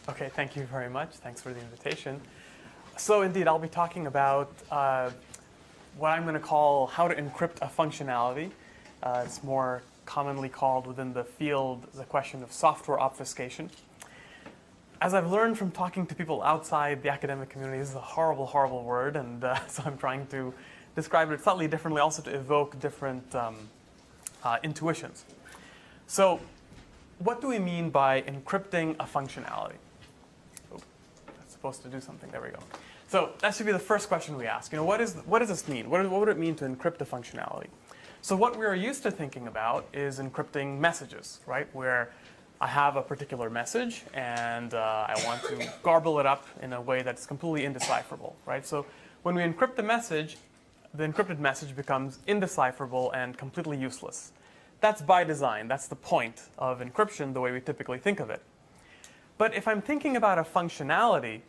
Okay, thank you very much. Thanks for the invitation. So indeed, I'll be talking about what I'm going to call how to encrypt a functionality. It's more commonly called within the field the question of software obfuscation. As I've learned from talking to people outside the academic community, this is a horrible, horrible word, and so I'm trying to describe it slightly differently, also to evoke different intuitions. So what do we mean by encrypting a functionality? Oh, that's supposed to do something. There we go. So that should be the first question we ask. What does this mean? What would it mean to encrypt a functionality? So what we're used to thinking about is encrypting messages, right? Where I have a particular message and I want to garble it up in a way that's completely indecipherable, right? So when we encrypt the message, the encrypted message becomes indecipherable and completely useless. That's by design. That's the point of encryption, the way we typically think of it. But if I'm thinking about a functionality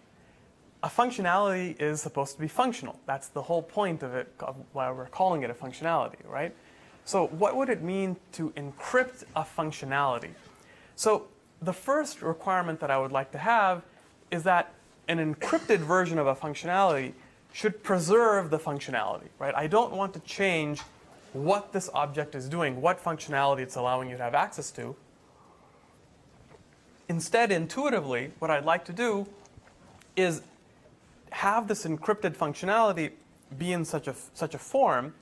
is supposed to be functional. That's the whole point of it, of why we're calling it a functionality, right? So what would it mean to encrypt a functionality? So the first requirement that I would like to have is that an encrypted version of a functionality should preserve the functionality, right? I don't want to change what this object is doing, what functionality it's allowing you to have access to. Instead, intuitively, what I'd like to do is have this encrypted functionality be in such a form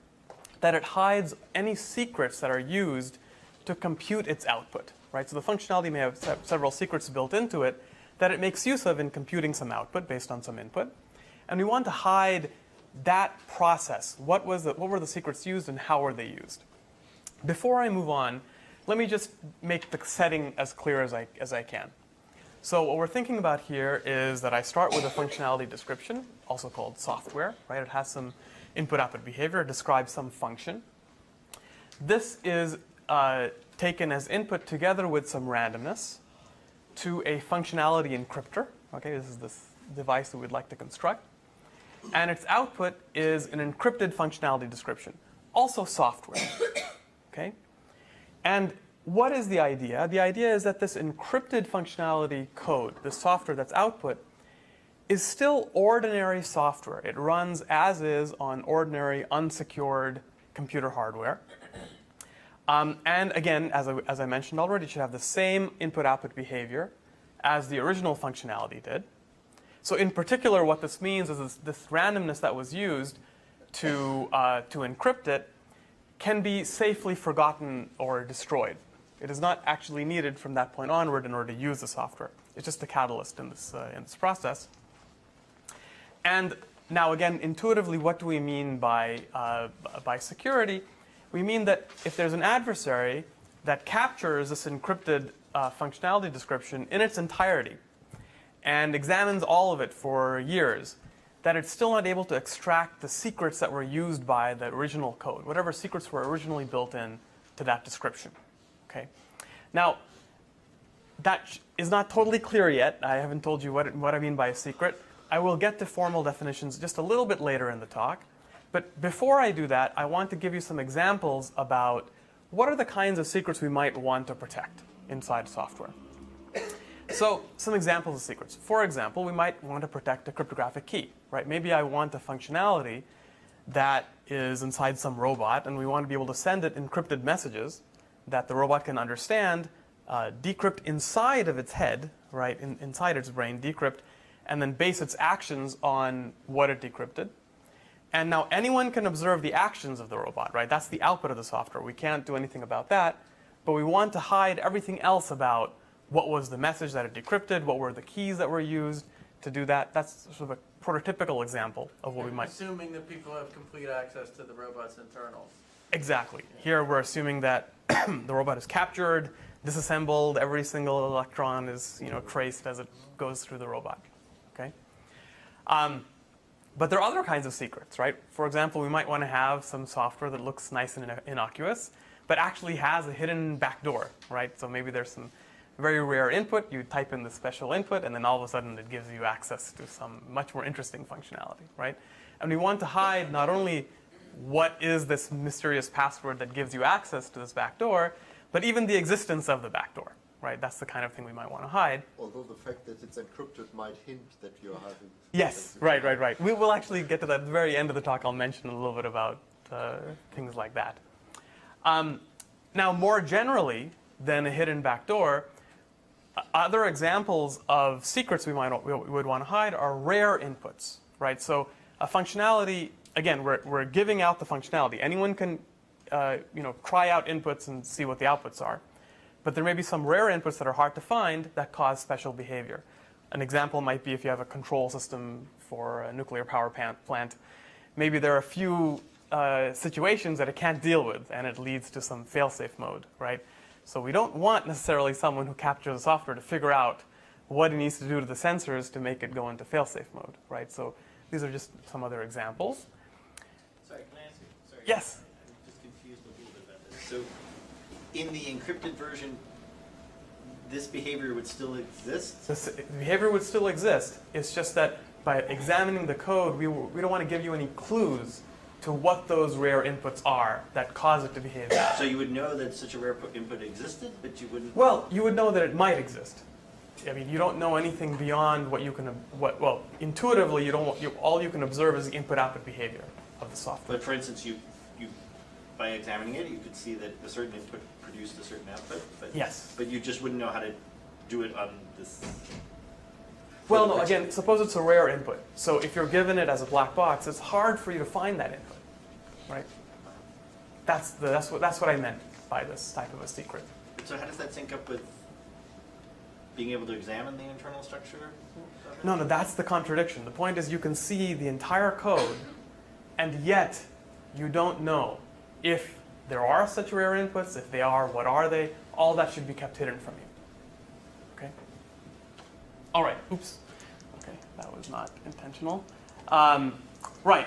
that it hides any secrets that are used to compute its output, right? So the functionality may have several secrets built into it that it makes use of in computing some output based on some input. And we want to hide that process. What were the secrets used and how were they used? Before I move on, let me just make the setting as clear as I can. So what we're thinking about here is that I start with a functionality description, also called software, right? It has some input-output behavior, it describes some function. This is taken as input together with some randomness to a functionality encryptor. Okay, this is this device that we'd like to construct. And its output is an encrypted functionality description, also software. Okay? And what is the idea? The idea is that this encrypted functionality code, the software that's output, is still ordinary software. It runs as is on ordinary unsecured computer hardware. And again, as I mentioned already, it should have the same input-output behavior as the original functionality did. So in particular, what this means is this randomness that was used to encrypt it can be safely forgotten or destroyed. It is not actually needed from that point onward in order to use the software. It's just a catalyst in this process. And now again, intuitively, what do we mean by security? We mean that if there's an adversary that captures this encrypted functionality description in its entirety and examines all of it for years, that it's still not able to extract the secrets that were used by the original code, whatever secrets were originally built in to that description. Okay. Now, that is not totally clear yet. I haven't told you what I mean by a secret. I will get to formal definitions just a little bit later in the talk. But before I do that, I want to give you some examples about what are the kinds of secrets we might want to protect inside software. So some examples of secrets. For example, we might want to protect a cryptographic key, right? Maybe I want a functionality that is inside some robot, and we want to be able to send it encrypted messages that the robot can understand, decrypt inside of its head, right, inside its brain, decrypt, and then base its actions on what it decrypted. And now anyone can observe the actions of the robot, right? That's the output of the software. We can't do anything about that, but we want to hide everything else about what was the message that it decrypted, what were the keys that were used to do that. That's sort of a prototypical example of what we might... Assuming that people have complete access to the robot's internals. Exactly. Here we're assuming that the robot is captured, disassembled, every single electron is traced as it goes through the robot. Okay? But there are other kinds of secrets, right? For example, we might want to have some software that looks nice and innocuous, but actually has a hidden backdoor, right? So maybe there's some very rare input, you type in the special input, and then all of a sudden it gives you access to some much more interesting functionality, right? And we want to hide not only what is this mysterious password that gives you access to this backdoor, but even the existence of the backdoor, right? That's the kind of thing we might want to hide. Although the fact that it's encrypted might hint that you're having... Yes, right. We will actually get to that at the very end of the talk. I'll mention a little bit about things like that. Now, more generally than a hidden backdoor, other examples of secrets we would want to hide are rare inputs, right? So a functionality, again, we're giving out the functionality. Anyone can try out inputs and see what the outputs are. But there may be some rare inputs that are hard to find that cause special behavior. An example might be if you have a control system for a nuclear power plant. Maybe there are a few situations that it can't deal with, and it leads to some fail-safe mode, right? So we don't want necessarily someone who captures the software to figure out what it needs to do to the sensors to make it go into fail-safe mode, right? So these are just some other examples. Sorry, can I ask you? Sorry. Yes. I'm just confused a little bit about this. So in the encrypted version, this behavior would still exist? This behavior would still exist. It's just that by examining the code, we don't want to give you any clues to what those rare inputs are that cause it to behave that way. So you would know that such a rare input existed, but you wouldn't... Well, you would know that it might exist. I mean, you don't know anything beyond what you can, well, intuitively, all you can observe is the input-output behavior of the software. But for instance, by examining it, you could see that a certain input produced a certain output, but, yes. But you just wouldn't know how to do it on this... Well, no, again, suppose it's a rare input. So if you're given it as a black box, it's hard for you to find that input, right? That's what I meant by this type of a secret. So how does that sync up with being able to examine the internal structure of it? No, that's the contradiction. The point is you can see the entire code, and yet you don't know if there are such rare inputs. If they are, what are they? All that should be kept hidden from you. Okay? All right. Oops. Okay, that was not intentional. Right.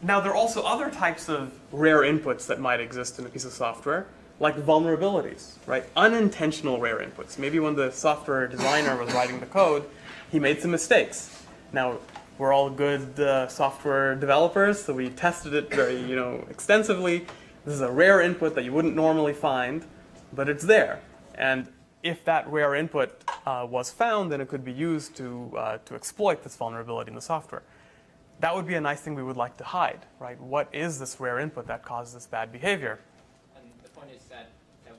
Now, there are also other types of rare inputs that might exist in a piece of software, like vulnerabilities, right? Unintentional rare inputs. Maybe when the software designer was writing the code, he made some mistakes. Now, we're all good software developers, so we tested it very, extensively. This is a rare input that you wouldn't normally find, but it's there. And if that rare input was found, then it could be used to exploit this vulnerability in the software. That would be a nice thing we would like to hide, right? What is this rare input that causes this bad behavior? And the point is that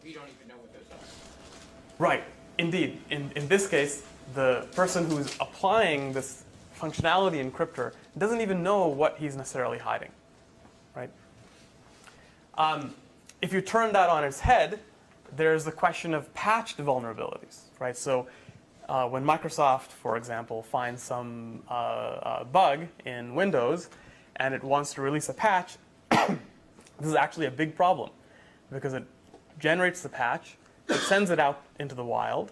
we don't even know what those are. Right, indeed. In this case, the person who's applying this functionality encryptor doesn't even know what he's necessarily hiding, right? If you turn that on its head, there's the question of patched vulnerabilities, right? So when Microsoft, for example, finds some bug in Windows and it wants to release a patch, this is actually a big problem because it generates the patch, it sends it out into the wild.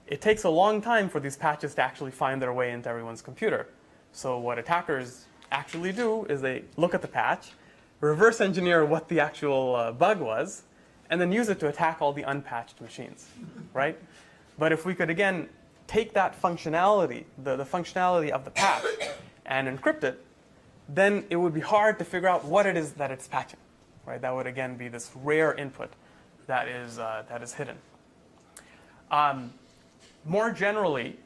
It takes a long time for these patches to actually find their way into everyone's computer. So what attackers actually do is they look at the patch, reverse engineer what the actual bug was, and then use it to attack all the unpatched machines, right? But if we could, again, take that functionality, the functionality of the patch, and encrypt it, then it would be hard to figure out what it is that it's patching, right? That would, again, be this rare input that is hidden. More generally,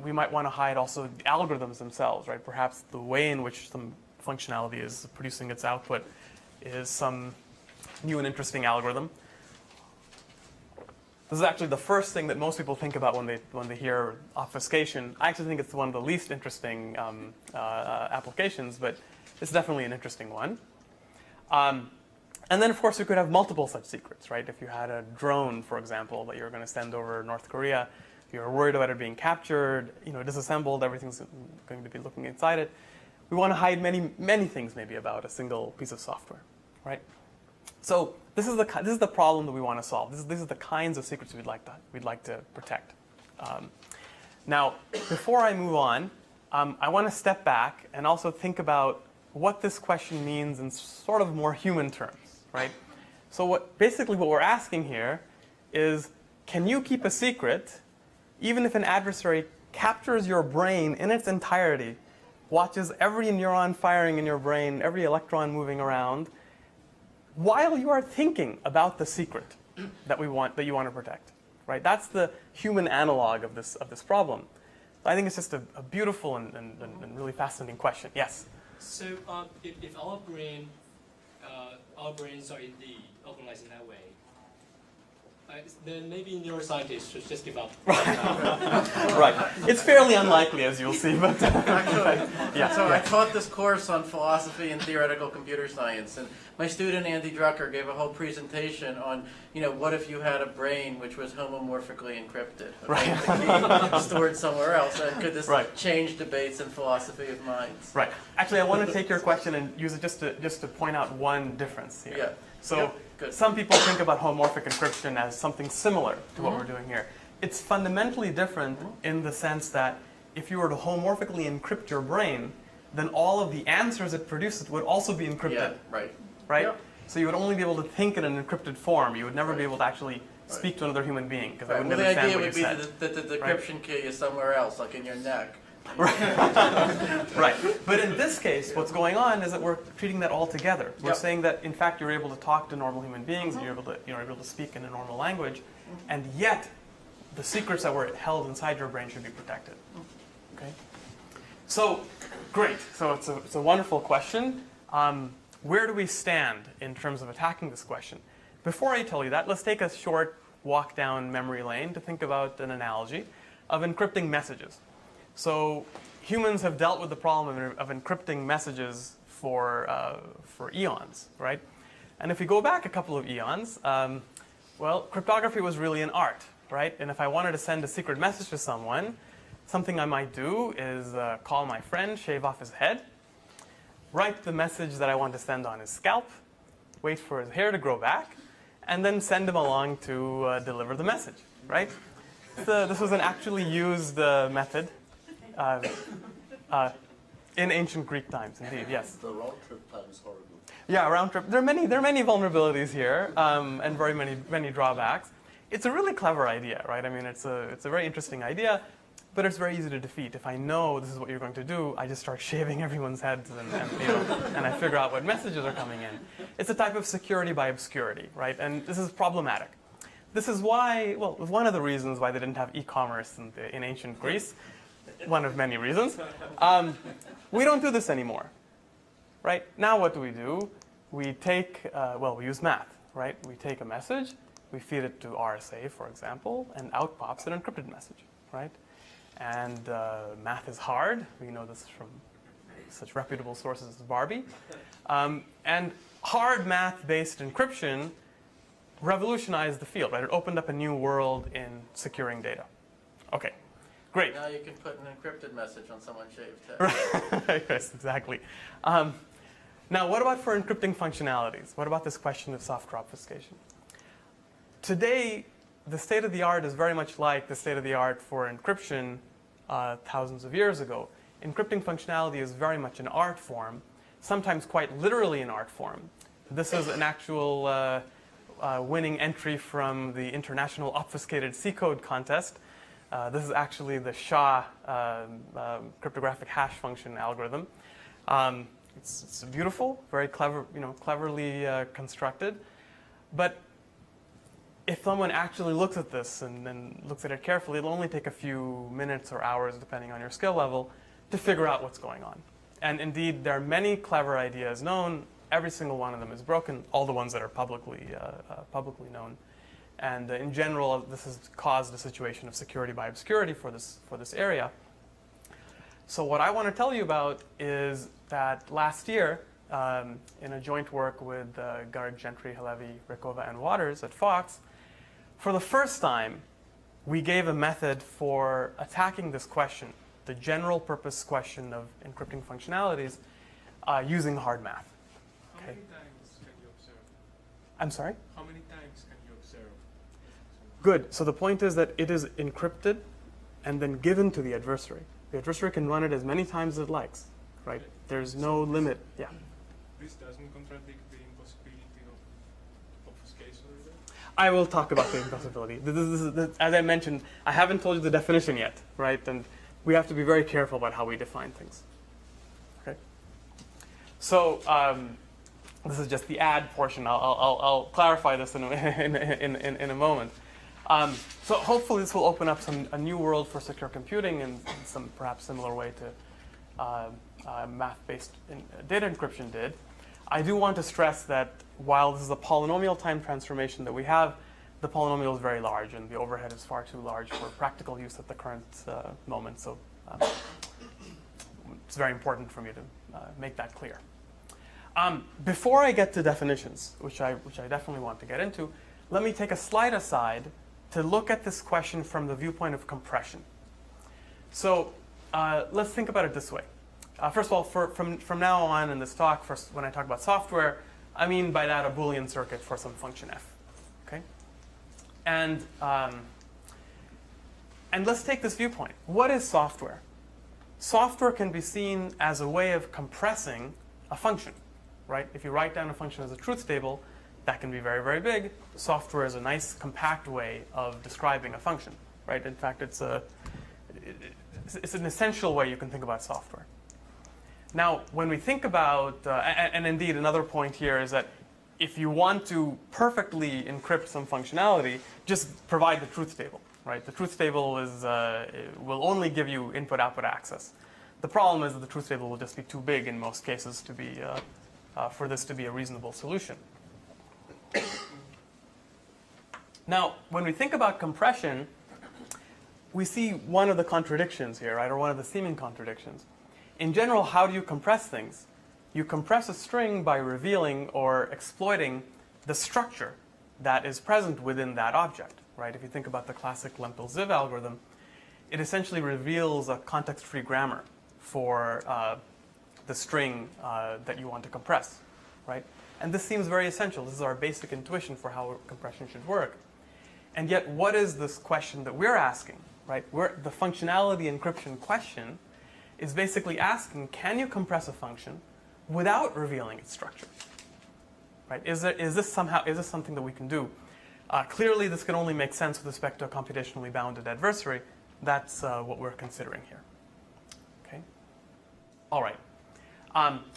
we might want to hide also the algorithms themselves, right? Perhaps the way in which some functionality is producing its output is some new and interesting algorithm. This is actually the first thing that most people think about when they hear obfuscation. I actually think it's one of the least interesting applications, but it's definitely an interesting one. And then, of course, you could have multiple such secrets, right? If you had a drone, for example, that you were going to send over North Korea, you're worried about it being captured, disassembled, everything's going to be looking inside it. We want to hide many, many things maybe about a single piece of software, right? So this is the problem that we want to solve. These are the kinds of secrets we'd like to protect. Now, before I move on, I want to step back and also think about what this question means in sort of more human terms, right? So basically what we're asking here is, can you keep a secret even if an adversary captures your brain in its entirety, watches every neuron firing in your brain, every electron moving around, while you are thinking about the secret that you want to protect, right? That's the human analog of this problem. I think it's just a beautiful and really fascinating question. Yes? So if our brains are indeed organized in that way, then maybe neuroscientists should just give up. Right. It's fairly unlikely, as you'll see, but Actually, yeah. so I taught this course on philosophy and theoretical computer science, and my student Andy Drucker gave a whole presentation on, what if you had a brain which was homomorphically encrypted, okay? The key stored somewhere else, and could this change debates in philosophy of minds? Right. Actually, I want to take your question and use it just to point out one difference here. Yeah. So some people think about homomorphic encryption as something similar to what we're doing here. It's fundamentally different in the sense that if you were to homomorphically encrypt your brain, then all of the answers it produces would also be encrypted. Yeah, right. Right? Yep. So you would only be able to think in an encrypted form. You would never be able to actually speak to another human being because I wouldn't Well, the understand idea what you would be said. that the decryption key is somewhere else, like in your neck. Right. But in this case, what's going on is that we're treating that all together. We're Yep. saying that, in fact, you're able to talk to normal human beings, and you're able to speak in a normal language, and yet the secrets that were held inside your brain should be protected. Okay. So, great. So it's a wonderful question. Where do we stand in terms of attacking this question? Before I tell you that, let's take a short walk down memory lane to think about an analogy of encrypting messages. So humans have dealt with the problem of encrypting messages for eons, right? And if we go back a couple of eons, well, cryptography was really an art, right? And if I wanted to send a secret message to someone, something I might do is call my friend, shave off his head, write the message that I want to send on his scalp, wait for his hair to grow back, and then send him along to deliver the message, right? This was an actually used method in ancient Greek times, indeed, yes. The round trip time is horrible. Yeah, round trip. There are many vulnerabilities here, and very many drawbacks. It's a really clever idea, right? I mean, it's a very interesting idea, but it's very easy to defeat. If I know this is what you're going to do, I just start shaving everyone's heads, and I figure out what messages are coming in. It's a type of security by obscurity, right? And this is problematic. This is why, well, one of the reasons why they didn't have e-commerce in ancient Greece. One of many reasons. We don't do this anymore, right? Now what do? We take, we use math, right? We take a message, we feed it to RSA, for example, and out pops an encrypted message, right? And math is hard. We know this from such reputable sources as Barbie. And hard math-based encryption revolutionized the field, right? It opened up a new world in securing data. Okay. Great. Now you can put an encrypted message on someone's shaved head. Right. Yes, exactly. Now, what about for encrypting functionalities? What about this question of software obfuscation? Today, the state of the art is very much like the state of the art for encryption thousands of years ago. Encrypting functionality is very much an art form, sometimes quite literally an art form. This is an actual winning entry from the International Obfuscated C Code contest. This is actually the SHA cryptographic hash function algorithm. It's beautiful, very clever, cleverly constructed. But if someone actually looks at this and looks at it carefully, it'll only take a few minutes or hours, depending on your skill level, to figure out what's going on. And indeed, there are many clever ideas known. Every single one of them is broken, all the ones that are publicly known. And in general, this has caused a situation of security by obscurity for this area. So what I want to tell you about is that last year, in a joint work with Garg, Gentry, Halevi, Rykova, and Waters at Fox, for the first time, we gave a method for attacking this question, the general purpose question of encrypting functionalities, using hard math. How many times can you observe? I'm sorry? How many times can you observe? Good. So the point is that it is encrypted and then given to the adversary. The adversary can run it as many times as it likes, right? There's no limit. Yeah. This doesn't contradict the impossibility of obfuscation either? I will talk about the impossibility. As I mentioned, I haven't told you the definition yet, right? And we have to be very careful about how we define things. Okay. So this is just the add portion. I'll clarify this in a moment. So hopefully this will open up a new world for secure computing in some perhaps similar way to math-based data encryption did. I do want to stress that while this is a polynomial time transformation that we have, the polynomial is very large and the overhead is far too large for practical use at the current moment. So it's very important for me to make that clear. Before I get to definitions, which I definitely want to get into, let me take a slide aside to look at this question from the viewpoint of compression. So let's think about it this way. First of all, from now on in this talk, when I talk about software, I mean by that a Boolean circuit for some function f. Okay? And let's take this viewpoint. What is software? Software can be seen as a way of compressing a function, right? If you write down a function as a truth table, that can be very, very big. Software is a nice, compact way of describing a function, right? In fact, it's an essential way you can think about software. Now, when we think about, and indeed another point here is that if you want to perfectly encrypt some functionality, just provide the truth table, right? The truth table will only give you input-output access. The problem is that the truth table will just be too big in most cases to be, for this to be a reasonable solution. Now, when we think about compression, we see one of the contradictions here, right, or one of the seeming contradictions. In general, how do you compress things? You compress a string by revealing or exploiting the structure that is present within that object, right? If you think about the classic Lempel-Ziv algorithm, it essentially reveals a context-free grammar for the string that you want to compress, right? And this seems very essential. This is our basic intuition for how compression should work. And yet, what is this question that we're asking, right? The functionality encryption question is basically asking, can you compress a function without revealing its structure? Right? Is this something that we can do? Clearly, this can only make sense with respect to a computationally bounded adversary. That's what we're considering here. Okay. All right.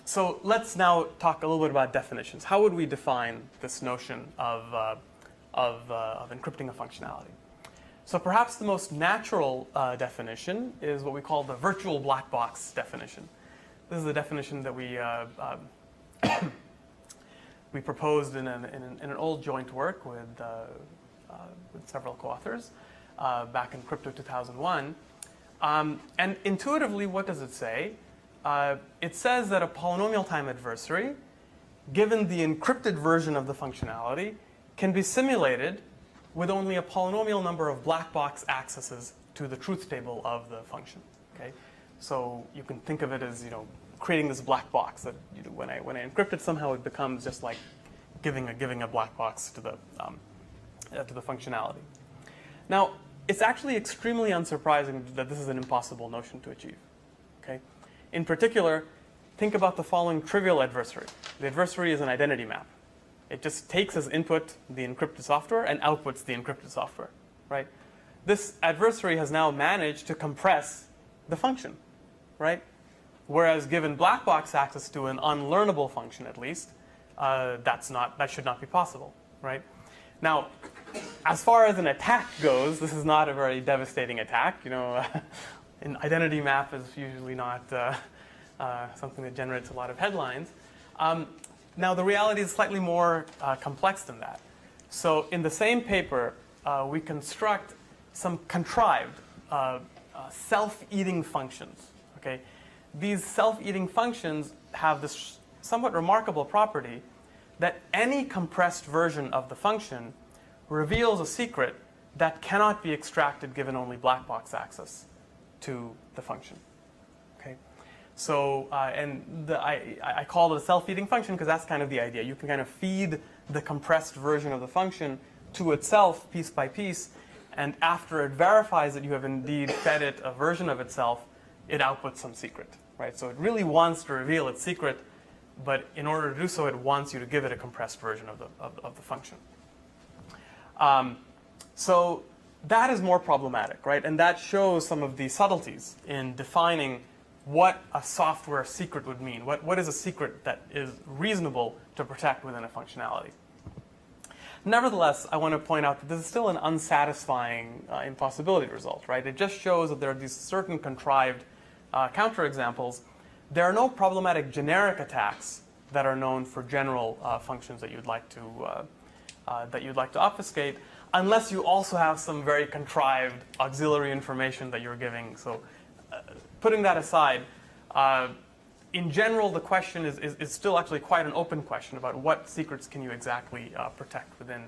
So let's now talk a little bit about definitions. How would we define this notion of encrypting a functionality? So perhaps the most natural definition is what we call the virtual black box definition. This is the definition that we we proposed in an old joint work with several co-authors back in Crypto 2001. And intuitively, what does it say? It says that a polynomial time adversary, given the encrypted version of the functionality, can be simulated with only a polynomial number of black box accesses to the truth table of the function. Okay, so you can think of it as creating this black box that when I encrypt it, somehow it becomes just like giving a black box to the functionality. Now, it's actually extremely unsurprising that this is an impossible notion to achieve. Okay, in particular, think about the following trivial adversary. The adversary is an identity map. It just takes as input the encrypted software and outputs the encrypted software, right? This adversary has now managed to compress the function, right? Whereas given black box access to an unlearnable function, at least, that should not be possible, right? Now, as far as an attack goes, this is not a very devastating attack. An identity map is usually not something that generates a lot of headlines. Now, the reality is slightly more complex than that. So in the same paper, we construct some contrived self-eating functions. Okay? These self-eating functions have this somewhat remarkable property that any compressed version of the function reveals a secret that cannot be extracted given only black box access to the function. Okay? So, I call it a self-feeding function because that's kind of the idea. You can kind of feed the compressed version of the function to itself piece by piece, and after it verifies that you have indeed fed it a version of itself, it outputs some secret, right? So it really wants to reveal its secret, but in order to do so, it wants you to give it a compressed version of the function. So that is more problematic, right? And that shows some of the subtleties in defining what a software secret would mean. What is a secret that is reasonable to protect within a functionality? Nevertheless, I want to point out that this is still an unsatisfying impossibility result, right? It just shows that there are these certain contrived counterexamples. There are no problematic generic attacks that are known for general functions that you'd like to obfuscate, unless you also have some very contrived auxiliary information that you're giving. So, putting that aside, in general, the question is still actually quite an open question about what secrets can you exactly protect within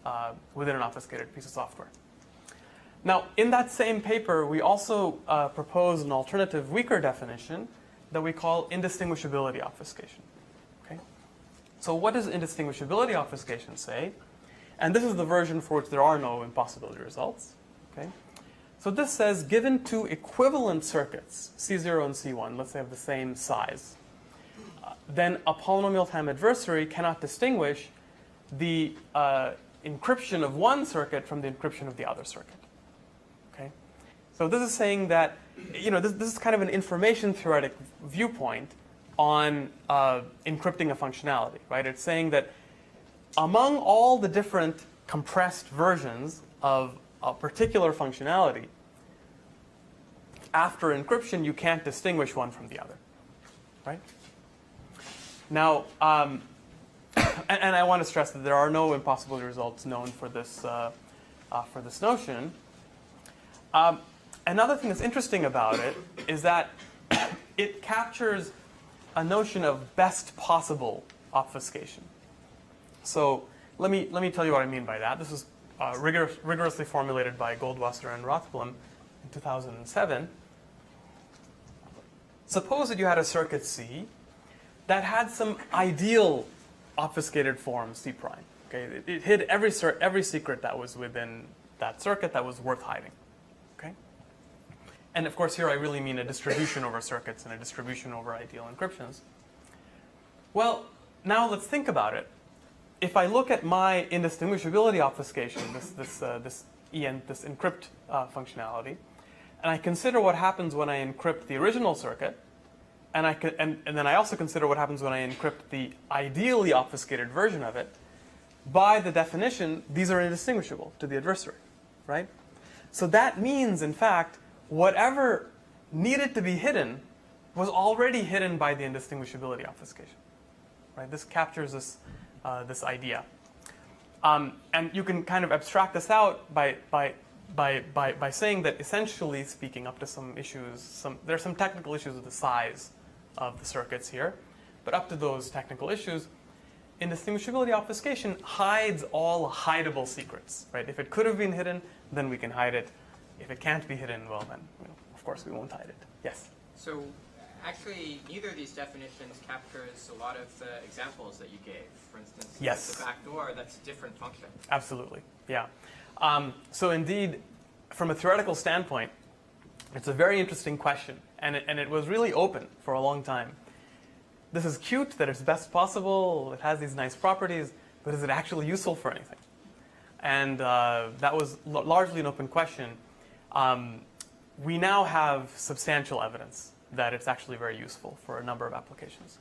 an obfuscated piece of software. Now, in that same paper, we also propose an alternative, weaker definition that we call indistinguishability obfuscation. Okay? So what does indistinguishability obfuscation say? And this is the version for which there are no impossibility results. Okay? So this says, given two equivalent circuits, C0 and C1, let's say of the same size, then a polynomial time adversary cannot distinguish the encryption of one circuit from the encryption of the other circuit. Okay? So this is saying that, this is kind of an information theoretic viewpoint on encrypting a functionality, right? It's saying that among all the different compressed versions of a particular functionality, after encryption, you can't distinguish one from the other, right? Now, and I want to stress that there are no impossibility results known for this notion. Another thing that's interesting about it is that it captures a notion of best possible obfuscation. So let me tell you what I mean by that. This was rigorously formulated by Goldwasser and Rothblum in 2007. Suppose that you had a circuit C that had some ideal obfuscated form C prime. Okay, it hid every secret that was within that circuit that was worth hiding. Okay, and of course here I really mean a distribution over circuits and a distribution over ideal encryptions. Well, now let's think about it. If I look at my indistinguishability obfuscation, this encrypt functionality, and I consider what happens when I encrypt the original circuit, and then I also consider what happens when I encrypt the ideally obfuscated version of it, by the definition, these are indistinguishable to the adversary, right? So that means, in fact, whatever needed to be hidden was already hidden by the indistinguishability obfuscation, right? This captures this idea. And you can kind of abstract this out by saying that, essentially speaking, up to some issues, there are some technical issues with the size of the circuits here, but up to those technical issues, indistinguishability obfuscation hides all hideable secrets, right? If it could have been hidden, then we can hide it. If it can't be hidden, well then, of course we won't hide it. Yes? So actually, neither of these definitions captures a lot of the examples that you gave. For instance, yes. The backdoor, that's a different function. Absolutely, yeah. So indeed, from a theoretical standpoint, it's a very interesting question, and it was really open for a long time. This is cute that it's best possible, it has these nice properties, but is it actually useful for anything? And that was largely an open question. We now have substantial evidence that it's actually very useful for a number of applications.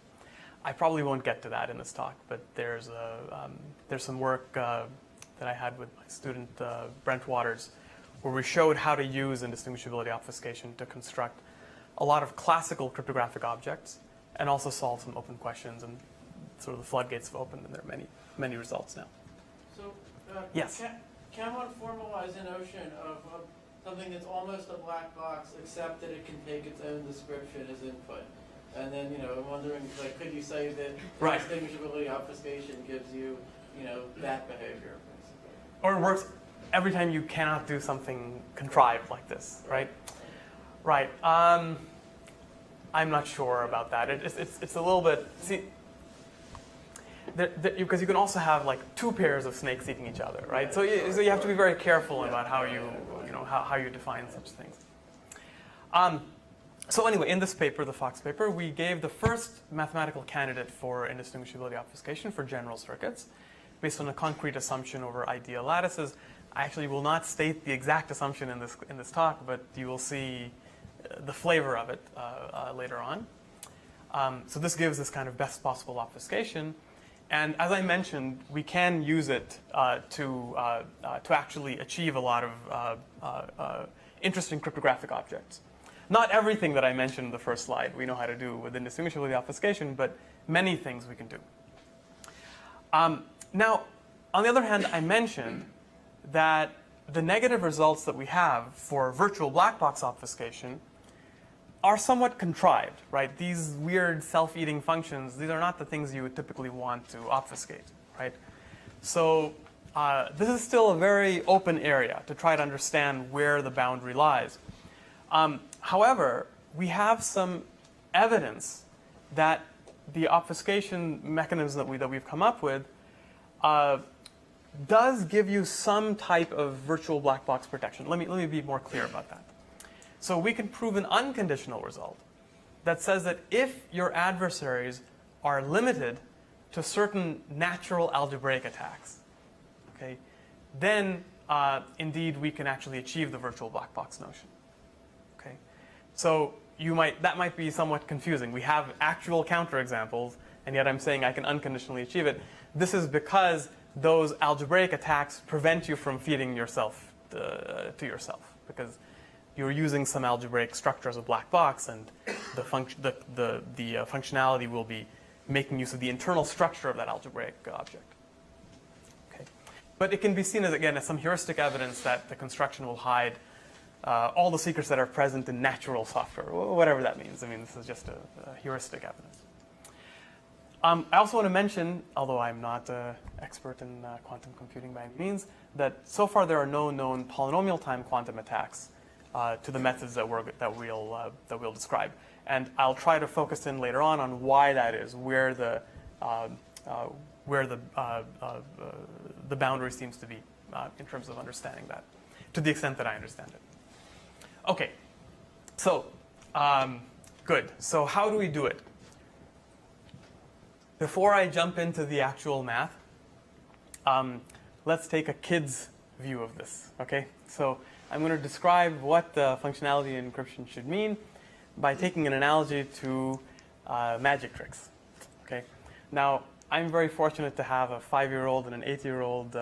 I probably won't get to that in this talk, but there's some work that I had with my student Brent Waters, where we showed how to use indistinguishability obfuscation to construct a lot of classical cryptographic objects, and also solve some open questions, and sort of the floodgates have opened, and there are many results now. So, yes. Can one formalize a notion of something that's almost a black box, except that it can take its own description as input? And then, I'm wondering, could you say that right. Indistinguishability obfuscation gives you, that behavior, basically? Or it works every time you cannot do something contrived like this, right? Right. I'm not sure about that. It's a little bit, see, because you can also have like two pairs of snakes eating each other, right? So you have to be very careful about how you define such things. So anyway, in this paper, the Fox paper, we gave the first mathematical candidate for indistinguishability obfuscation for general circuits, based on a concrete assumption over ideal lattices. I actually will not state the exact assumption in this talk, but you will see the flavor of it later on. So this gives this kind of best possible obfuscation. And as I mentioned, we can use it to actually achieve a lot of interesting cryptographic objects. Not everything that I mentioned in the first slide we know how to do with indistinguishable obfuscation, but many things we can do. Now, on the other hand, I mentioned that the negative results that we have for virtual black box obfuscation are somewhat contrived, right? These weird self-eating functions, these are not the things you would typically want to obfuscate, right? So this is still a very open area to try to understand where the boundary lies. However, we have some evidence that the obfuscation mechanism that we've come up with does give you some type of virtual black box protection. Let me be more clear about that. So we can prove an unconditional result that says that if your adversaries are limited to certain natural algebraic attacks, okay, then indeed we can actually achieve the virtual black box notion. Okay, so that might be somewhat confusing. We have actual counterexamples, and yet I'm saying I can unconditionally achieve it. This is because those algebraic attacks prevent you from feeding yourself to yourself, because you're using some algebraic structure as a black box, and the functionality will be making use of the internal structure of that algebraic object. Okay. But it can be seen as, again, as some heuristic evidence that the construction will hide all the secrets that are present in natural software, whatever that means. I mean, this is just a heuristic evidence. I also want to mention, although I'm not an expert in quantum computing by any means, that so far there are no known polynomial time quantum attacks to the methods that we'll describe, and I'll try to focus in later on why that is, where the boundary seems to be in terms of understanding that, to the extent that I understand it. Okay, so good. So how do we do it? Before I jump into the actual math, let's take a kid's view of this. Okay, so I'm going to describe what the functionality in encryption should mean by taking an analogy to magic tricks. Okay, now I'm very fortunate to have a 5-year-old and an 8-year-old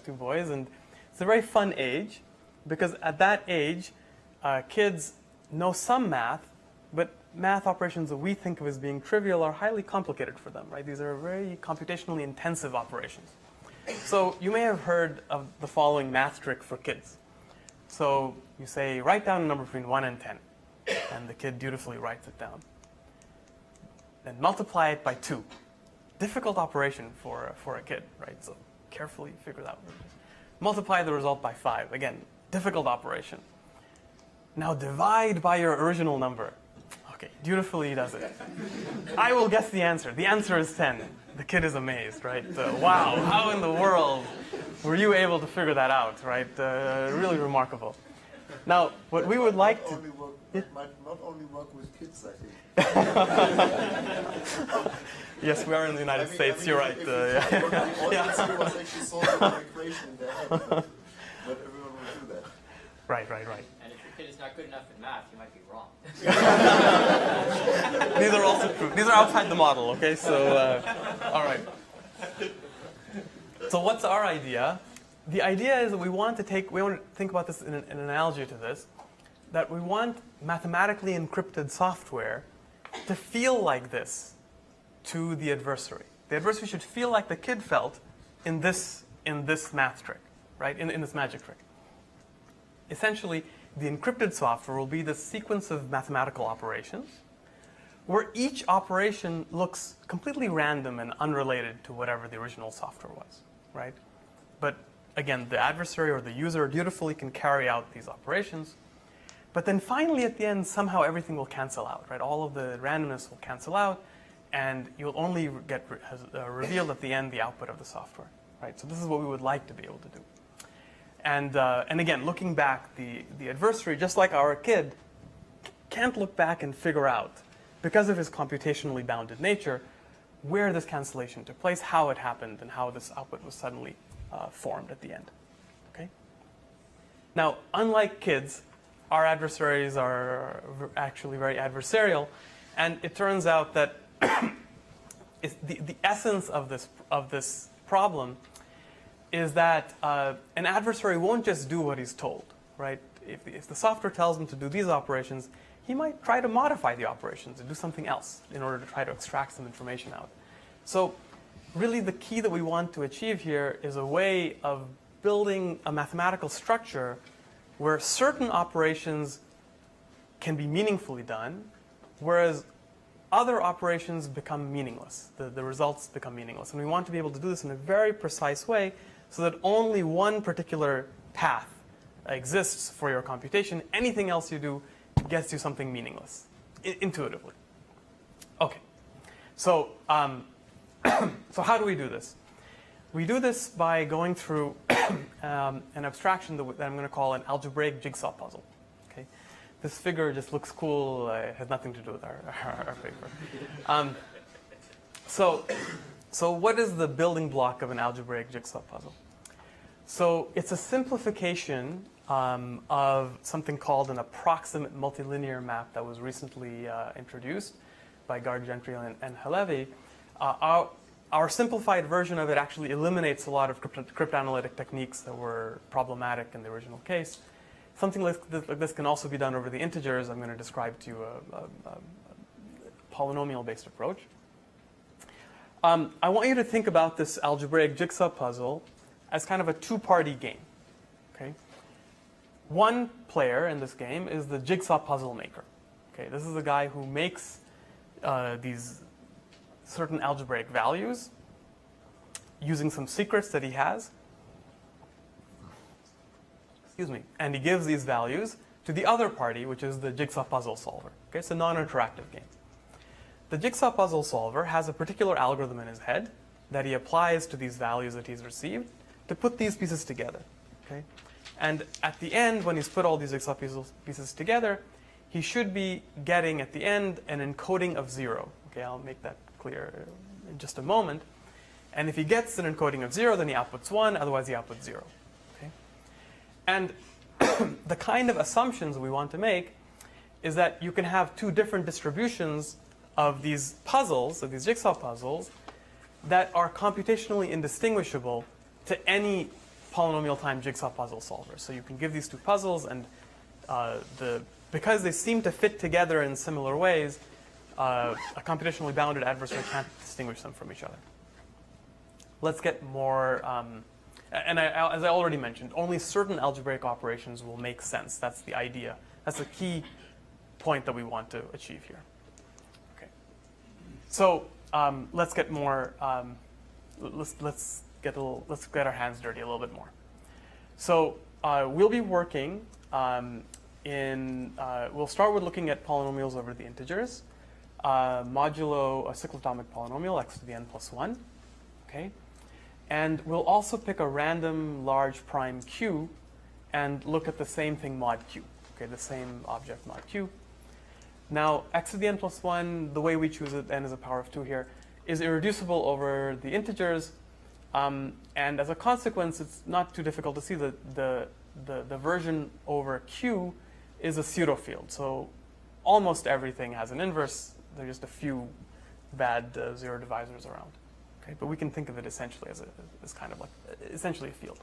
two boys, and it's a very fun age because at that age, kids know some math, but math operations that we think of as being trivial are highly complicated for them, right? These are very computationally intensive operations. So you may have heard of the following math trick for kids. So you say, write down a number between 1 and 10. And the kid dutifully writes it down. Then multiply it by 2. Difficult operation for a kid, right? So carefully figure that out. Multiply the result by 5. Again, difficult operation. Now divide by your original number. Okay, dutifully he does it. I will guess the answer. The answer is 10. The kid is amazed, right? Wow, how in the world were you able to figure that out, right? Really remarkable. Now, what we would like to... It might not only work with kids, I think. Yes, we are in the United States, you're right. Everyone was actually solving an equation in their head, but everyone will do that. Right. And if your kid is not good enough in math, you might be wrong. These are also true. These are outside the model, okay? So, all right. So what's our idea? The idea is that we want to think about this in an analogy to this, that we want mathematically encrypted software to feel like this to the adversary. The adversary should feel like the kid felt in this math trick, right? In this magic trick. Essentially, the encrypted software will be the sequence of mathematical operations where each operation looks completely random and unrelated to whatever the original software was, right? But again, the adversary or the user dutifully can carry out these operations. But then finally at the end, somehow everything will cancel out, right? All of the randomness will cancel out, and you'll only get revealed at the end the output of the software, right? So this is what we would like to be able to do. And again, looking back, the adversary, just like our kid, can't look back and figure out, because of his computationally bounded nature, where this cancellation took place, how it happened, and how this output was suddenly formed at the end. Okay? Now, unlike kids, our adversaries are actually very adversarial, and it turns out that the essence of this problem is that an adversary won't just do what he's told, right? If the software tells him to do these operations, he might try to modify the operations and do something else in order to try to extract some information out. So really the key that we want to achieve here is a way of building a mathematical structure where certain operations can be meaningfully done, whereas other operations become meaningless. The results become meaningless. And we want to be able to do this in a very precise way so that only one particular path exists for your computation. Anything else you do gets you something meaningless, intuitively. Okay, so, so how do we do this? We do this by going through an abstraction that I'm going to call an algebraic jigsaw puzzle. Okay? This figure just looks cool. It has nothing to do with our paper. So what is the building block of an algebraic jigsaw puzzle? So it's a simplification of something called an approximate multilinear map that was recently introduced by Gentry and Halevi. Our simplified version of it actually eliminates a lot of cryptanalytic techniques that were problematic in the original case. Something like this can also be done over the integers. I'm going to describe to you a polynomial-based approach. I want you to think about this algebraic jigsaw puzzle as kind of a two-party game. Okay? One player in this game is the jigsaw puzzle maker. Okay? This is the guy who makes these certain algebraic values using some secrets that he has. Excuse me. And he gives these values to the other party, which is the jigsaw puzzle solver. Okay? It's a non-interactive game. The jigsaw puzzle solver has a particular algorithm in his head that he applies to these values that he's received to put these pieces together. Okay? And at the end, when he's put all these jigsaw pieces together, he should be getting, at the end, an encoding of 0. Okay, I'll make that clear in just a moment. And if he gets an encoding of 0, then he outputs 1, otherwise he outputs 0. Okay? And the kind of assumptions we want to make is that you can have two different distributions of these puzzles, of these jigsaw puzzles, that are computationally indistinguishable to any polynomial time jigsaw puzzle solver. So you can give these two puzzles, and because they seem to fit together in similar ways, a computationally bounded adversary can't distinguish them from each other. Let's get more, as I already mentioned, only certain algebraic operations will make sense. That's the idea. That's the key point that we want to achieve here. Okay. So let's get more. Let's get our hands dirty a little bit more. So we'll be working we'll start with looking at polynomials over the integers, modulo a cyclotomic polynomial x to the n plus 1. Okay? And we'll also pick a random large prime q and look at the same thing mod q. Okay, the same object mod q. Now, x to the n plus 1, the way we choose it, n is a power of 2 here, is irreducible over the integers. And as a consequence, it's not too difficult to see that the version over q is a pseudo-field. So almost everything has an inverse. There are just a few bad zero divisors around. Okay, but we can think of it essentially as kind of like essentially a field.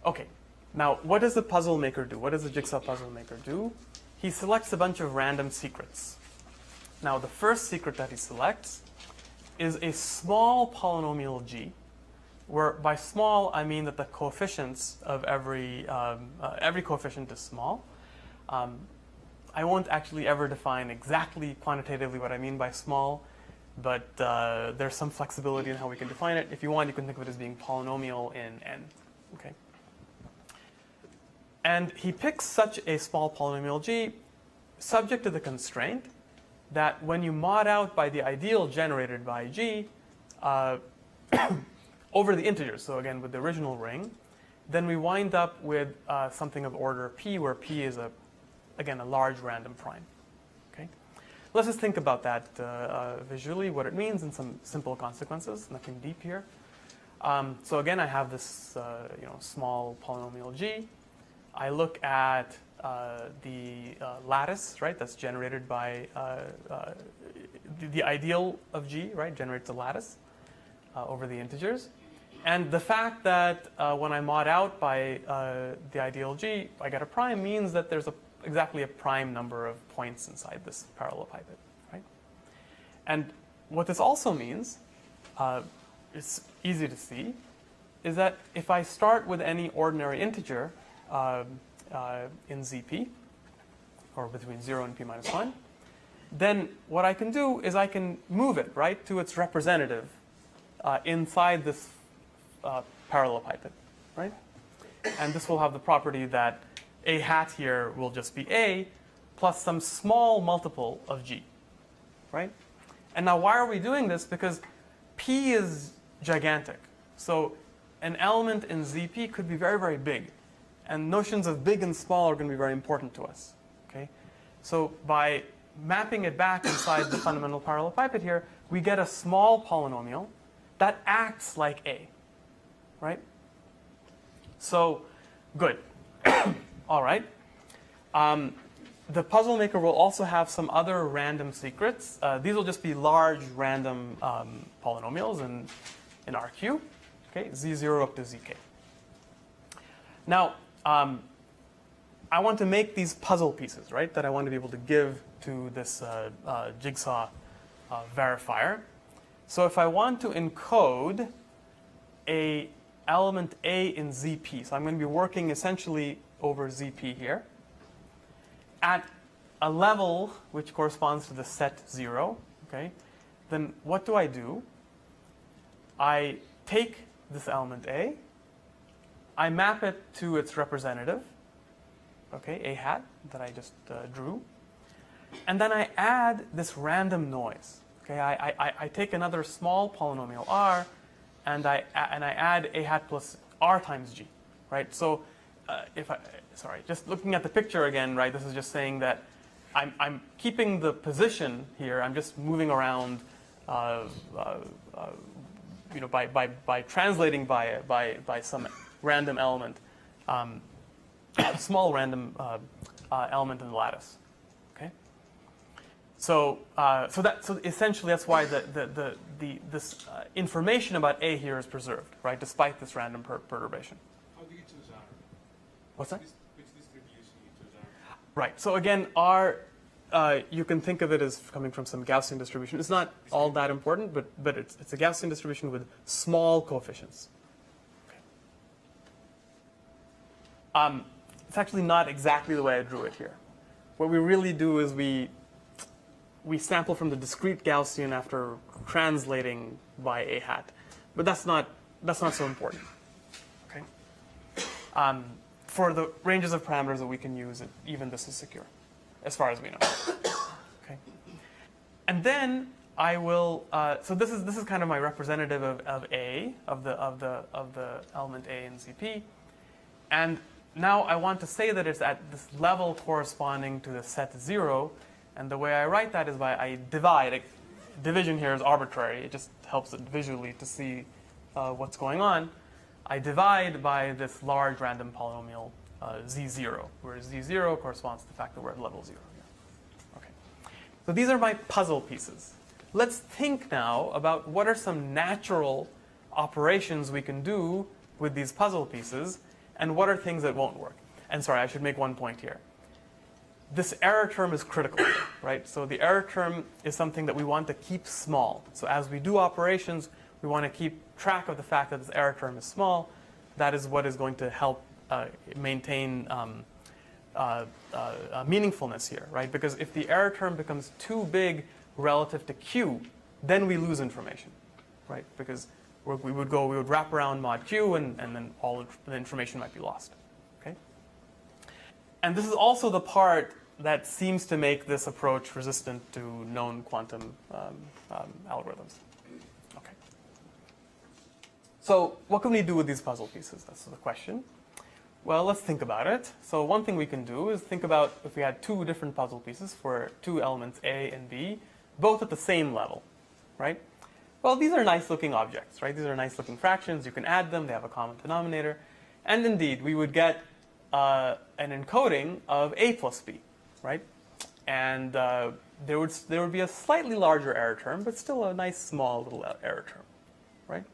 Okay, now what does the puzzle maker do? What does the jigsaw puzzle maker do? He selects a bunch of random secrets. Now the first secret that he selects is a small polynomial g, where by small I mean that the coefficients of every coefficient is small. I won't actually ever define exactly quantitatively what I mean by small, but there's some flexibility in how we can define it. If you want, you can think of it as being polynomial in n. Okay. And he picks such a small polynomial g subject to the constraint that when you mod out by the ideal generated by g over the integers, so again with the original ring, then we wind up with something of order p, where p is again a large random prime. Okay, let's just think about that visually, what it means, and some simple consequences. Nothing deep here. So again, I have this small polynomial g. I look at the lattice, right? That's generated by the ideal of G, right, generates a lattice over the integers. And the fact that when I mod out by the ideal G, I get a prime means that there's exactly a prime number of points inside this parallelepiped, right? And what this also means, it's easy to see, is that if I start with any ordinary integer in ZP, or between 0 and p minus 1, then what I can do is I can move it, right, to its representative inside this parallelepiped, right? And this will have the property that a hat here will just be a plus some small multiple of g, right? And now why are we doing this? Because p is gigantic. So an element in ZP could be very, very big. And notions of big and small are going to be very important to us, okay? So by mapping it back inside the fundamental parallelepiped here, we get a small polynomial that acts like a, right? So, good. All right. The puzzle maker will also have some other random secrets. These will just be large random polynomials in RQ, okay, z0 up to zk. Now, I want to make these puzzle pieces, right, that I want to be able to give to this jigsaw verifier. So if I want to encode a element A in ZP, so I'm going to be working essentially over ZP here, at a level which corresponds to the set 0, okay, then what do? I take this element A, I map it to its representative, okay, a hat that I just drew, and then I add this random noise. Okay, I take another small polynomial r, and I add a hat plus r times g, right? So just looking at the picture again, right? This is just saying that I'm keeping the position here. I'm just moving around, you know, by translating by some random element, small random element in the lattice. Okay. So essentially that's why this information about A here is preserved, right? Despite this random perturbation. How do you choose R? What's that? Which distribution you choose R? Right. So again, R, you can think of it as coming from some Gaussian distribution. It's not all that important, but it's a Gaussian distribution with small coefficients. Okay. It's actually not exactly the way I drew it here. What we really do is we sample from the discrete Gaussian after translating by a hat, but that's not so important. Okay. For the ranges of parameters that we can use, even this is secure, as far as we know. Okay. And then I will. So this is kind of my representative of A of the element A in ZP, and now I want to say that it's at this level corresponding to the set 0. And the way I write that is I divide. Division here is arbitrary. It just helps it visually to see what's going on. I divide by this large random polynomial z0, where z0 corresponds to the fact that we're at level 0 here. Okay. So these are my puzzle pieces. Let's think now about what are some natural operations we can do with these puzzle pieces, and what are things that won't work. And sorry, I should make one point here. This error term is critical, right? So the error term is something that we want to keep small. So as we do operations, we want to keep track of the fact that this error term is small. That is what is going to help maintain meaningfulness here, right? Because if the error term becomes too big relative to q, then we lose information, right? Because we would wrap around mod q, and then all the information might be lost. Okay. And this is also the part that seems to make this approach resistant to known quantum algorithms. Okay. So what can we do with these puzzle pieces? That's the question. Well, let's think about it. So one thing we can do is think about if we had two different puzzle pieces for two elements A and B, both at the same level, right? Well, these are nice-looking objects, right? These are nice-looking fractions. You can add them. They have a common denominator. And indeed, we would get an encoding of A plus B, right? and there would be a slightly larger error term, but still a nice small little error term, right?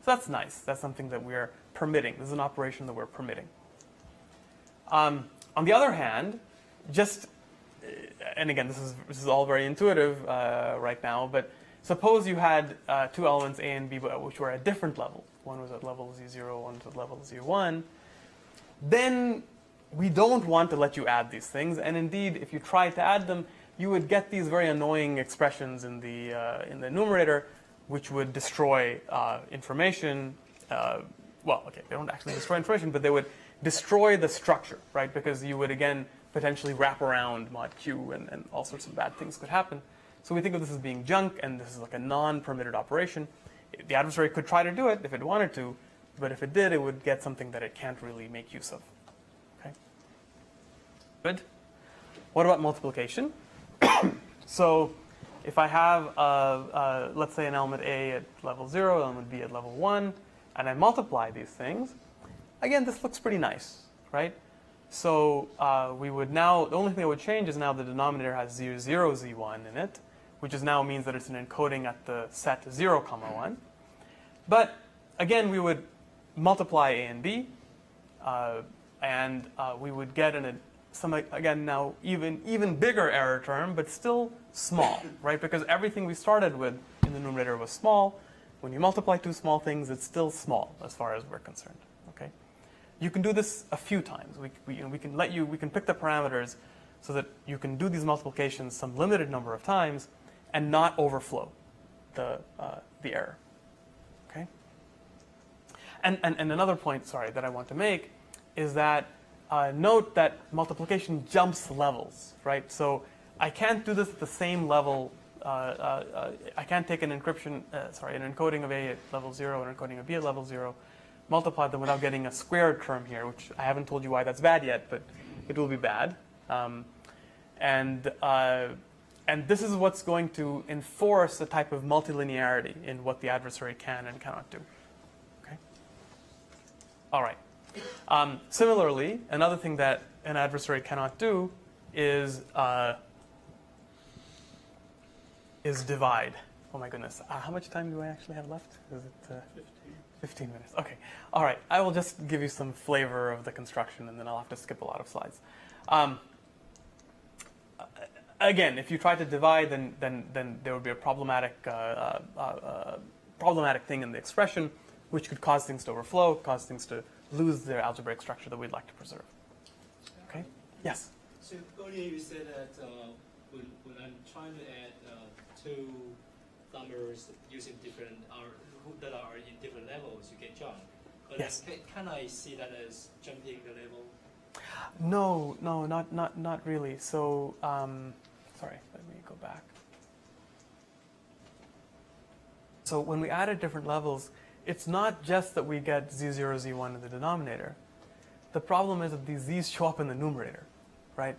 So that's nice. That's something that we're permitting. This is an operation that we're permitting. On the other hand, and again, this is all very intuitive right now, but suppose you had two elements A and B, which were at different levels. One was at level Z0, one was at level Z1. Then we don't want to let you add these things, and indeed, if you tried to add them, you would get these very annoying expressions in the numerator, which would destroy information. Well, okay, they don't actually destroy information, but they would destroy the structure, right? Because you would, again, potentially wrap around mod Q, and all sorts of bad things could happen. So we think of this as being junk, and this is like a non-permitted operation. The adversary could try to do it if it wanted to, but if it did, it would get something that it can't really make use of. Okay. Good. What about multiplication? So if I have, let's say, an element A at level 0, element B at level 1, and I multiply these things, again, this looks pretty nice, right? So we would now, the only thing that would change is now the denominator has 0, 0, Z1 in it, which is now means that it's an encoding at the set 0, 1. But again, we would multiply A and B, and we would get again now even bigger error term, but still small, right? Because everything we started with in the numerator was small. When you multiply two small things, it's still small as far as we're concerned. Okay, you can do this a few times. We can pick the parameters so that you can do these multiplications some limited number of times and not overflow the error. Okay. And another point, sorry, that I want to make is that note that multiplication jumps levels, right? So I can't do this at the same level. I can't take an encoding of A at level 0 and an encoding of B at level 0, multiply them without getting a squared term here, which I haven't told you why that's bad yet, but it will be bad. And this is what's going to enforce a type of multilinearity in what the adversary can and cannot do. Okay. All right. Similarly, another thing that an adversary cannot do is divide. Oh my goodness. How much time do I actually have left? Is it 15 minutes? Okay. All right. I will just give you some flavor of the construction, and then I'll have to skip a lot of slides. Again, if you try to divide, then there would be a problematic thing in the expression, which could cause things to overflow, cause things to lose their algebraic structure that we'd like to preserve. Okay? Yes? So earlier you said that when I'm trying to add two numbers using that are in different levels, you can jump. But yes. Can I see that as jumping the level? No, not really. So, sorry, let me go back. So when we added different levels, it's not just that we get Z0, Z1 in the denominator. The problem is that these Z's show up in the numerator, right?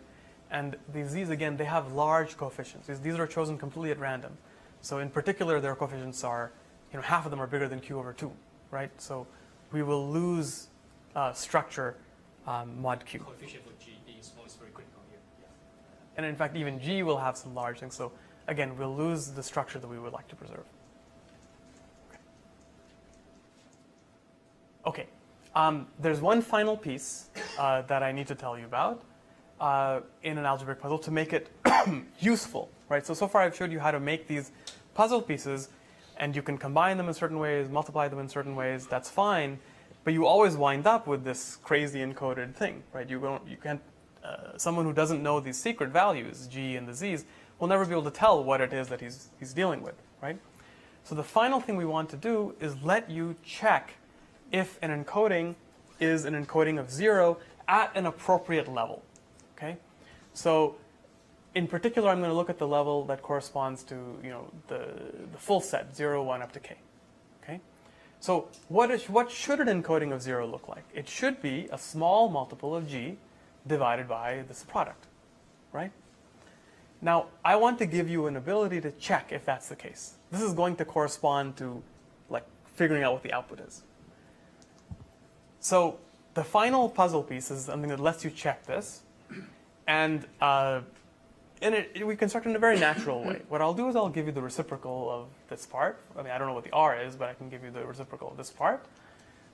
And these Z's, again, they have large coefficients. These are chosen completely at random. So in particular, their coefficients are, half of them are bigger than Q over 2, right? So we will lose structure mod Q. Coefficient for G being small is very critical here. Yeah. And in fact, even G will have some large things. So again, we'll lose the structure that we would like to preserve. Okay. There's one final piece that I need to tell you about in an algebraic puzzle to make it useful, right? So far I've showed you how to make these puzzle pieces, and you can combine them in certain ways, multiply them in certain ways. That's fine, but you always wind up with this crazy encoded thing, right? You can't. Someone who doesn't know these secret values, G and the Z's, will never be able to tell what it is that he's dealing with, right? So the final thing we want to do is let you check if an encoding is an encoding of 0 at an appropriate level, okay? So in particular, I'm going to look at the level that corresponds to the full set, 0, 1, up to k, okay? So what should an encoding of 0 look like? It should be a small multiple of G divided by this product, right? Now, I want to give you an ability to check if that's the case. This is going to correspond to figuring out what the output is. So the final puzzle piece is something that lets you check this. And we construct it in a very natural way. What I'll do is I'll give you the reciprocal of this part. I mean, I don't know what the R is, but I can give you the reciprocal of this part.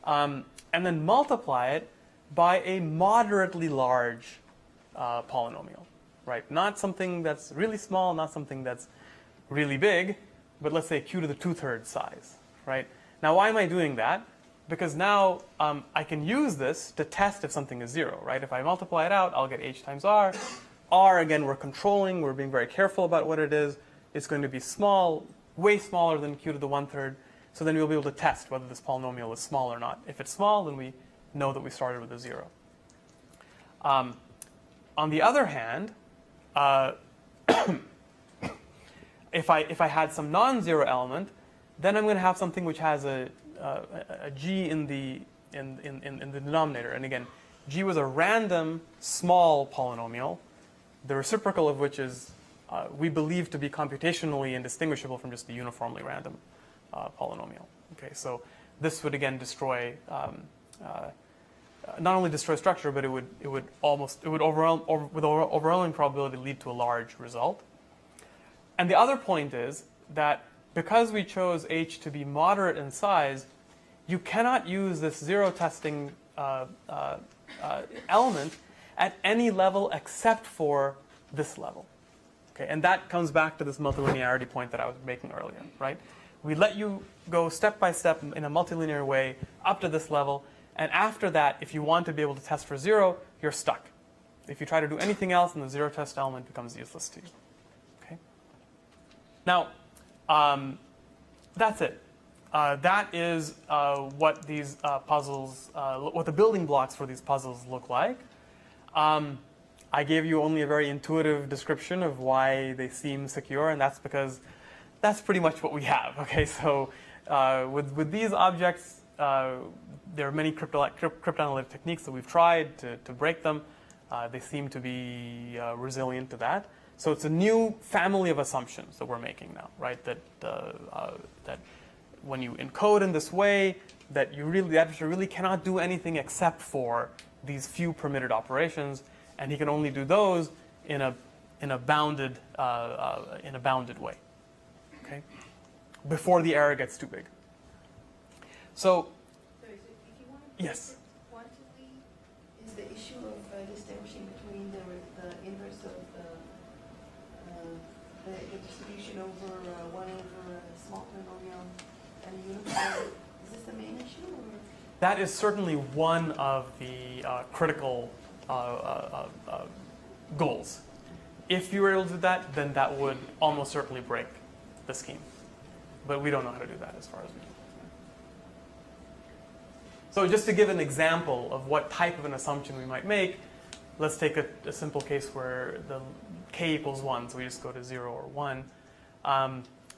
And then multiply it by a moderately large polynomial, right? Not something that's really small, not something that's really big, but let's say q to the 2/3 size, right? Now, why am I doing that? Because now I can use this to test if something is 0, right? If I multiply it out, I'll get h times r. R, again, we're controlling. We're being very careful about what it is. It's going to be small, way smaller than q to the 1/3. So then we'll be able to test whether this polynomial is small or not. If it's small, then we know that we started with a 0. On the other hand, if I had some non-zero element, then I'm going to have something which has a g in the denominator. And again, g was a random small polynomial, the reciprocal of which is we believe to be computationally indistinguishable from just a uniformly random polynomial. Okay, so this would again destroy not only destroy structure, but it would with overwhelming probability lead to a large result. And the other point is that because we chose h to be moderate in size, you cannot use this zero testing element at any level except for this level. Okay, and that comes back to this multilinearity point that I was making earlier, right? We let you go step by step in a multilinear way up to this level, and after that, if you want to be able to test for 0, you're stuck. If you try to do anything else, then the zero test element becomes useless to you. Okay. Now, that's it. That is what these puzzles, what the building blocks for these puzzles look like. I gave you only a very intuitive description of why they seem secure, and that's because that's pretty much what we have. Okay, so with these objects, there are many cryptanalytic techniques that we've tried to break them. They seem to be resilient to that. So it's a new family of assumptions that we're making now, right? That when you encode in this way, that the adversary really cannot do anything except for these few permitted operations, and he can only do those in a bounded way. Okay, before the error gets too big. So, if you want to yes. quantitatively, is the issue of distinguishing between the inverse of the distribution over 1 over a small polynomial and the uniform, is this the main issue? Or? That is certainly one of the critical goals. If you were able to do that, then that would almost certainly break the scheme. But we don't know how to do that as far as we know. So just to give an example of what type of an assumption we might make, let's take a simple case where the k equals 1, so we just go to 0 or 1.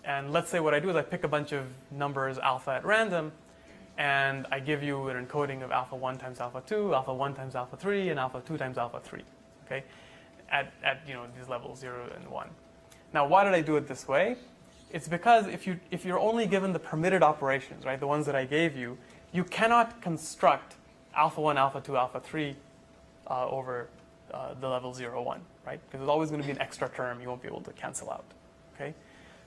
And let's say what I do is I pick a bunch of numbers alpha at random, and I give you an encoding of alpha 1 times alpha 2, alpha 1 times alpha 3, and alpha 2 times alpha 3. Okay, at these levels 0 and 1. Now, why did I do it this way? It's because if you're only given the permitted operations, right, the ones that I gave you, you cannot construct alpha 1, alpha 2, alpha 3 over the level 0, 1, right? Because there's always going to be an extra term you won't be able to cancel out. Okay,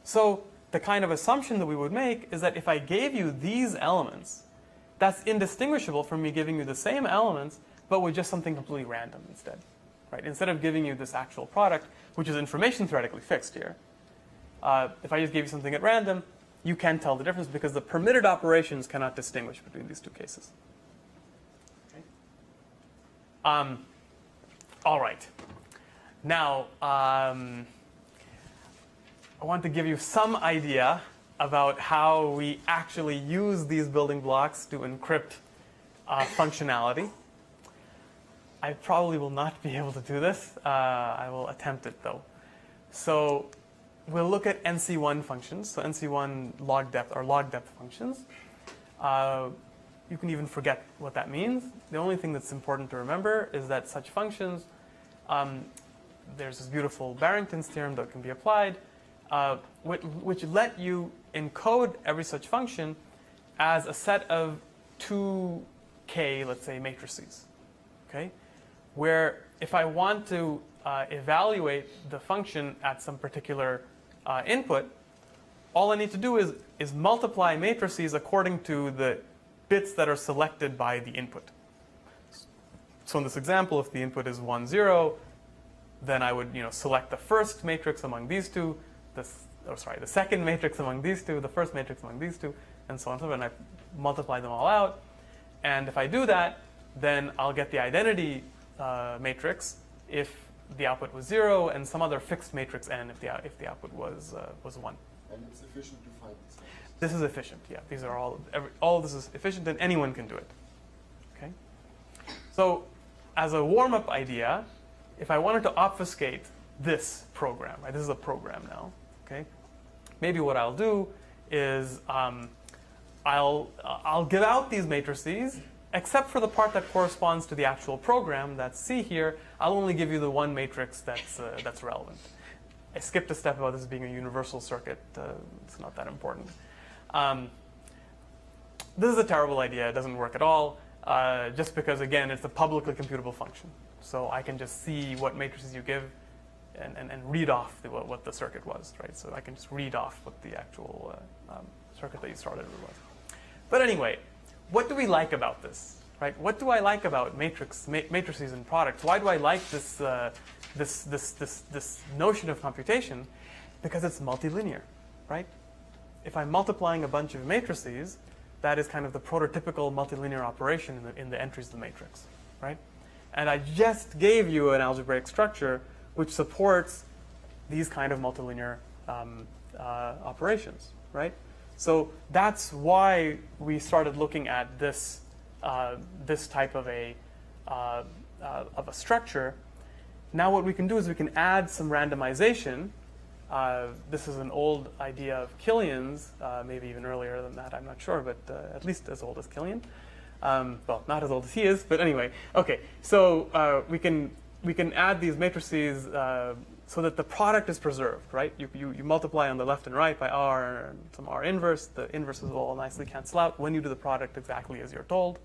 so the kind of assumption that we would make is that if I gave you these elements, that's indistinguishable from me giving you the same elements, but with just something completely random instead. Right? Instead of giving you this actual product, which is information theoretically fixed here, if I just gave you something at random, you can't tell the difference because the permitted operations cannot distinguish between these two cases. Okay. All right. Now, I want to give you some idea about how we actually use these building blocks to encrypt functionality. I probably will not be able to do this. I will attempt it, though. So we'll look at NC1 functions. So NC1 log depth are log depth functions. You can even forget what that means. The only thing that's important to remember is that such functions, there's this beautiful Barrington's theorem that can be applied, which let you encode every such function as a set of 2k, let's say, matrices. Okay? where if I want to evaluate the function at some particular input, all I need to do is multiply matrices according to the bits that are selected by the input. So in this example, if the input is 1, 0, then I would select the first matrix among these two, the second matrix among these two, the first matrix among these two, and so on and so forth, and I multiply them all out. And if I do that, then I'll get the identity matrix if the output was 0, and some other fixed matrix n if the output was 1. And it's efficient to find this. This is efficient, yeah. These are all of this is efficient, and anyone can do it. Okay. So, as a warm-up idea, if I wanted to obfuscate this program, right? This is a program now. Okay. Maybe what I'll do is I'll give out these matrices, except for the part that corresponds to the actual program. That's C here. I'll only give you the one matrix that's relevant. I skipped a step about this being a universal circuit. It's not that important. This is a terrible idea. It doesn't work at all, just because, again, it's a publicly computable function. So I can just see what matrices you give and read off what the circuit was, right? So I can just read off what the actual circuit that you started with was. But anyway, what do we like about this, right? What do I like about matrices and products? Why do I like this notion of computation? Because it's multilinear, right? If I'm multiplying a bunch of matrices, that is kind of the prototypical multilinear operation in the entries of the matrix, right? And I just gave you an algebraic structure which supports these kind of multilinear operations, right? So that's why we started looking at this type of a structure. Now what we can do is we can add some randomization. This is an old idea of Killian's, maybe even earlier than that, I'm not sure, but at least as old as Killian. Well, not as old as he is, but anyway. Okay, so we can add these matrices so that the product is preserved, right? You multiply on the left and right by R and some R inverse. The inverses will all nicely cancel out when you do the product exactly as you're told.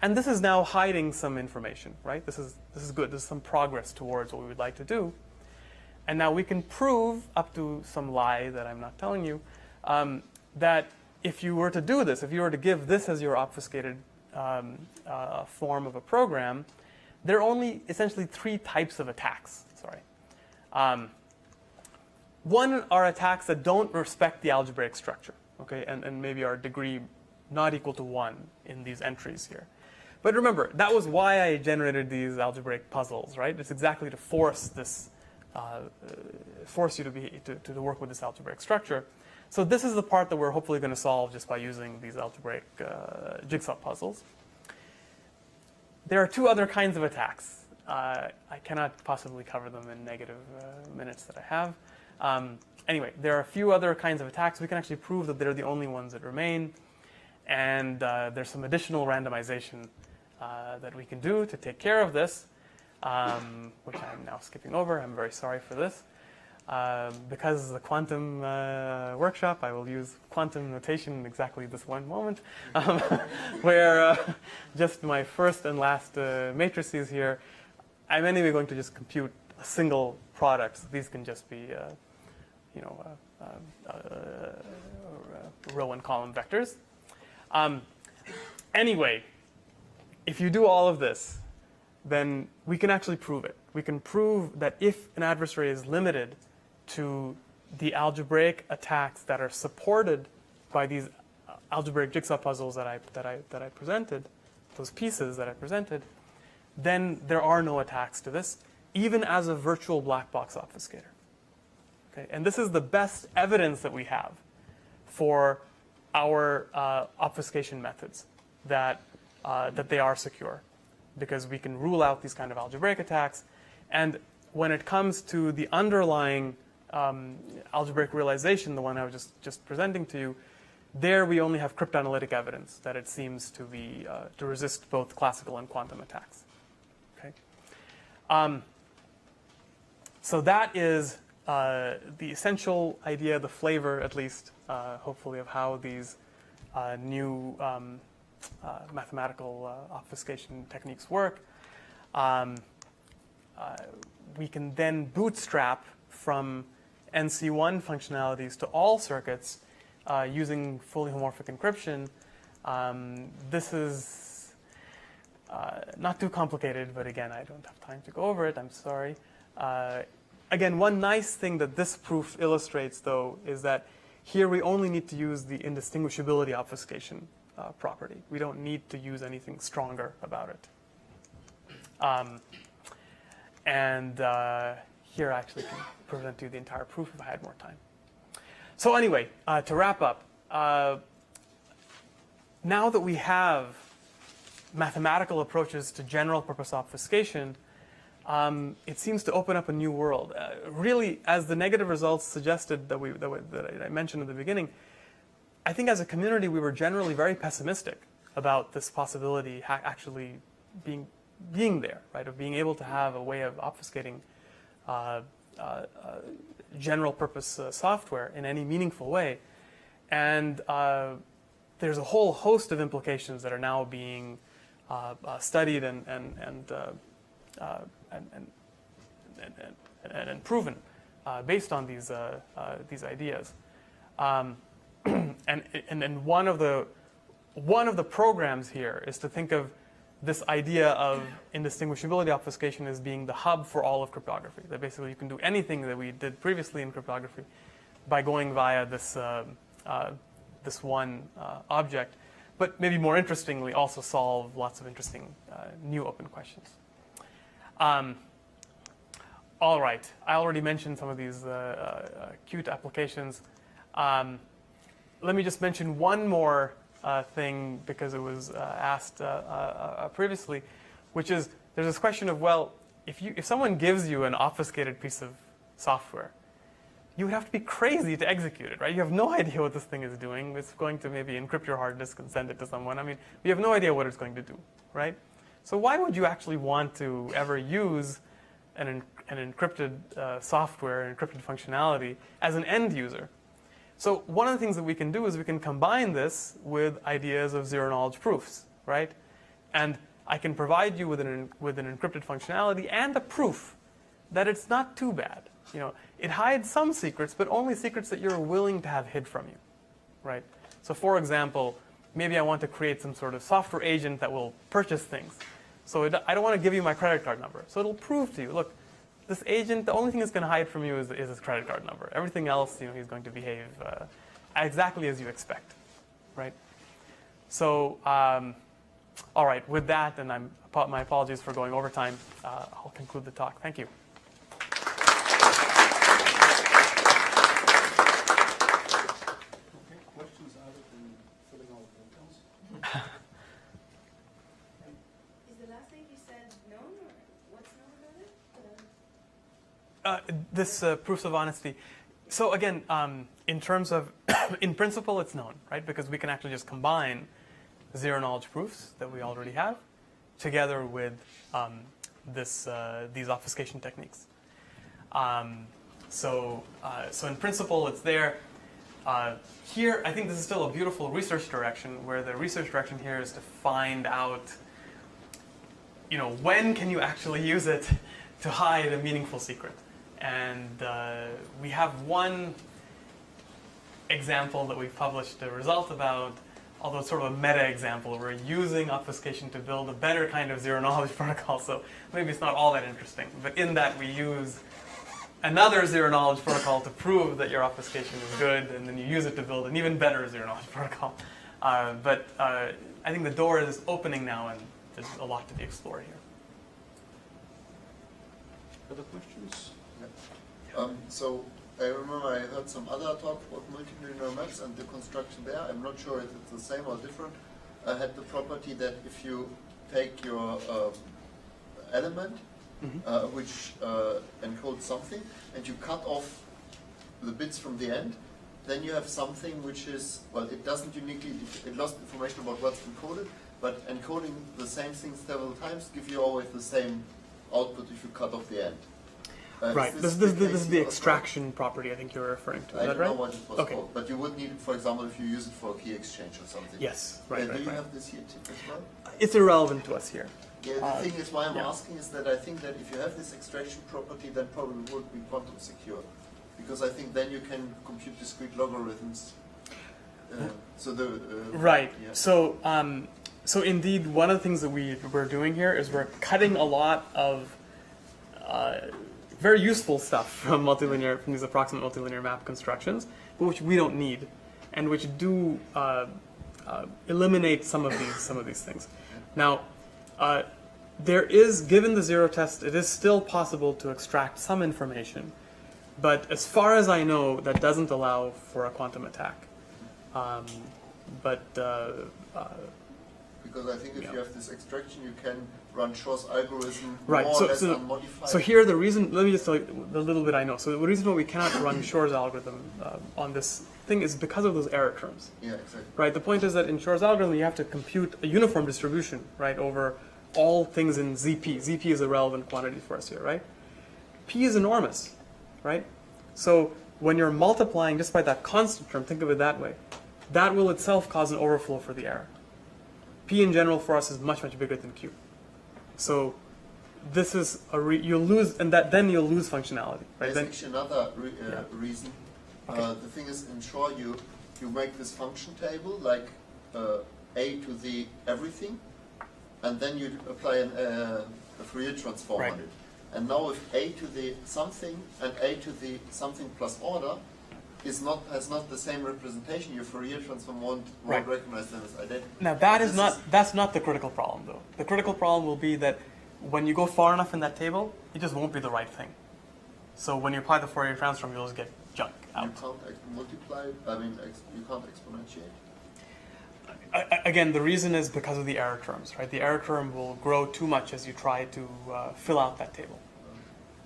And this is now hiding some information, right? This is good. This is some progress towards what we would like to do. And now we can prove, up to some lie that I'm not telling you, that if you were to do this, if you were to give this as your obfuscated form of a program, there are only essentially 3 types of attacks. Sorry. One are attacks that don't respect the algebraic structure, okay, and maybe are degree not equal to 1 in these entries here. But remember, that was why I generated these algebraic puzzles, right? It's exactly to force this, force you to work with this algebraic structure. So this is the part that we're hopefully going to solve just by using these algebraic jigsaw puzzles. There are 2 other kinds of attacks. I cannot possibly cover them in negative minutes that I have. Anyway, there are a few other kinds of attacks. We can actually prove that they're the only ones that remain. And there's some additional randomization that we can do to take care of this, which I'm now skipping over. I'm very sorry for this. Because of the quantum workshop, I will use quantum notation in exactly this one moment, where just my first and last matrices here, I'm anyway going to just compute a single product. So these can just be, row and column vectors. Anyway, if you do all of this, then we can actually prove it. We can prove that if an adversary is limited to the algebraic attacks that are supported by these algebraic jigsaw puzzles that I presented, those pieces that I presented, then there are no attacks to this, even as a virtual black box obfuscator. Okay? And this is the best evidence that we have for our obfuscation methods, that they are secure, because we can rule out these kind of algebraic attacks. And when it comes to the underlying algebraic realization, the one I was just presenting to you, there we only have cryptanalytic evidence that it seems to be to resist both classical and quantum attacks. Okay. So that is the essential idea, the flavor, at least, hopefully, of how these new mathematical obfuscation techniques work. we can then bootstrap from NC1 functionalities to all circuits using fully homomorphic encryption. This is not too complicated, but again, I don't have time to go over it. I'm sorry. Again, one nice thing that this proof illustrates, though, is that here we only need to use the indistinguishability obfuscation property. We don't need to use anything stronger about it. Here I actually can present you the entire proof if I had more time. So anyway, to wrap up, now that we have mathematical approaches to general purpose obfuscation, it seems to open up a new world. Really, as the negative results suggested that I mentioned at the beginning, I think as a community we were generally very pessimistic about this possibility actually being there, right? Of being able to have a way of obfuscating general purpose software in any meaningful way. And there's a whole host of implications that are now being studied and proven based on these ideas. And one of the programs here is to think of this idea of indistinguishability obfuscation as being the hub for all of cryptography. That basically you can do anything that we did previously in cryptography by going via this this one object, but maybe more interestingly also solve lots of interesting new open questions. All right, I already mentioned some of these cute applications. Let me just mention one more thing because it was asked previously, which is there's this question of, well, if someone gives you an obfuscated piece of software, you would have to be crazy to execute it, right? You have no idea what this thing is doing. It's going to maybe encrypt your hard disk and send it to someone. I mean, we have no idea what it's going to do, right? So why would you actually want to ever use an encrypted software, encrypted functionality as an end user? So one of the things that we can do is we can combine this with ideas of zero-knowledge proofs, right? And I can provide you with an encrypted functionality and a proof that it's not too bad. You know, it hides some secrets, but only secrets that you're willing to have hid from you, right? So for example, maybe I want to create some sort of software agent that will purchase things. So I don't want to give you my credit card number. So it'll prove to you, look, this agent, the only thing it's going to hide from you is his credit card number. Everything else, he's going to behave exactly as you expect, right? So, all right, with that, and my apologies for going over time, I'll conclude the talk. Thank you. Okay, questions other than filling out details? Is the last thing you said known, or what's known about it? This proofs of honesty. So again, in terms of, in principle, it's known, right? Because we can actually just combine zero-knowledge proofs that we already have together with these obfuscation techniques. So in principle, it's there. Here, I think this is still a beautiful research direction, where the research direction here is to find out, when can you actually use it to hide a meaningful secret? And we have one example that we've published a result about, although it's sort of a meta example. We're using obfuscation to build a better kind of zero-knowledge protocol, so maybe it's not all that interesting. But in that, we use another zero-knowledge protocol to prove that your obfuscation is good, and then you use it to build an even better zero-knowledge protocol. But I think the door is opening now, and there's a lot to be explored here. Other questions? So I remember I heard some other talk about multi-neural maps and the construction there. I'm not sure if it's the same or different. I had the property that if you take your element, which encodes something, and you cut off the bits from the end, then you have something which is, well, it doesn't uniquely, it lost information about what's encoded, but encoding the same thing several times gives you always the same output if you cut off the end. Right. This is the extraction property I think you're referring to. Is that right? I don't know what it was called, but you would need it, for example, if you use it for a key exchange or something. Yes. Right. Do you right. have this here too as well? It's irrelevant to us here. Yeah, the thing is why I'm yeah. asking is that I think that if you have this extraction property, then probably it would be quantum secure. Because I think then you can compute discrete logarithms. Right. Yeah. So indeed, one of the things that we're doing here is we're cutting a lot of very useful stuff from these approximate multilinear map constructions, but which we don't need, and which do eliminate some of these things. Now, there is, given the zero test, it is still possible to extract some information, but as far as I know, that doesn't allow for a quantum attack. Because I think if you have this extraction, you can run Shor's algorithm Right. more or less unmodified. So here the reason, let me just tell you the little bit I know. So the reason why we cannot run Shor's algorithm on this thing is because of those error terms. Yeah, exactly. Right. The point is that in Shor's algorithm, you have to compute a uniform distribution, right, over all things in ZP. ZP is a relevant quantity for us here, right? P is enormous, right? So when you're multiplying just by that constant term, think of it that way, that will itself cause an overflow for the error. P in general for us is much, much bigger than Q. So this is you'll lose, and then you'll lose functionality, right? There's Then, actually another Yeah. reason. Okay. The thing is, in Shor, you make this function table like a to the everything, and then you apply a Fourier transform Right. on it. And now if a to the something and a to the something plus order has not the same representation, your Fourier transform won't Right. recognize them as identical. now that's not the critical problem though. The critical problem will be that when you go far enough in that table, it just won't be the right thing. So when you apply the Fourier transform, you'll just get junk out. You can't multiply. You can't exponentiate. Again, the reason is because of the error terms, right? The error term will grow too much as you try to fill out that table.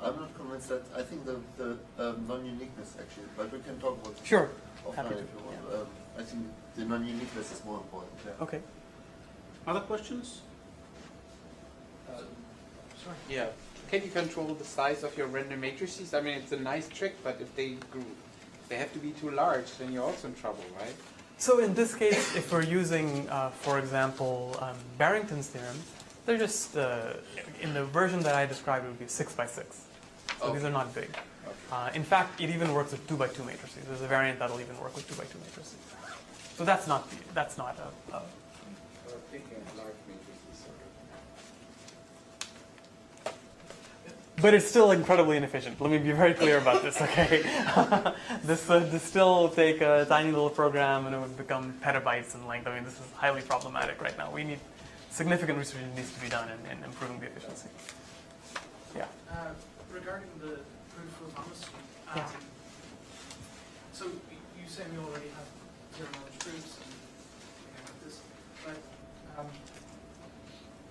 I'm not convinced that. I think the non-uniqueness actually, but we can talk about this Sure. offline Happy to. if you want. I think the non-uniqueness is more important. Yeah. Okay. Other questions? Sorry. Yeah. Can you control the size of your random matrices? I mean, it's a nice trick, but if they have to be too large, then you're also in trouble, right? So in this case, if we're using, for example, Barrington's theorem, they're just, in the version that I described, it would be 6 by 6. So these are not big. In fact, it even works with 2 by 2 matrices. There's a variant that'll even work with 2 by 2 matrices. So that's not a Or picking large matrices. but it's still incredibly inefficient. Let me be very clear about this, okay? This still would take a tiny little program and it would become petabytes in length. I mean, this is highly problematic right now. We need significant research that needs to be done in improving the efficiency. Yeah. Regarding the proof of honesty, Yes. so you say we already have zero knowledge proofs and with this, but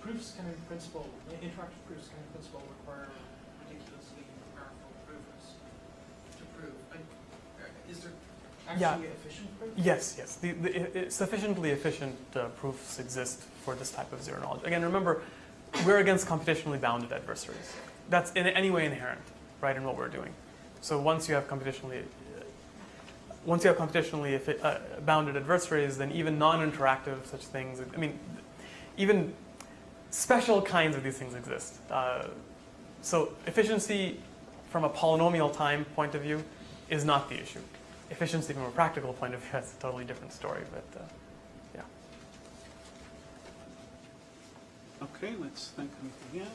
proofs can in principle, interactive proofs can in principle require ridiculously powerful proofs to prove. Is there actually efficient proof? Yes, yes. Sufficiently efficient proofs exist for this type of zero knowledge. Again, remember, we're against computationally bounded adversaries. That's in any way inherent, right, in what we're doing. So once you have computationally bounded adversaries, then even non-interactive such things, I mean, even special kinds of these things exist. So efficiency from a polynomial time point of view is not the issue. Efficiency from a practical point of view, that's a totally different story, but yeah. Okay, let's thank Amit again.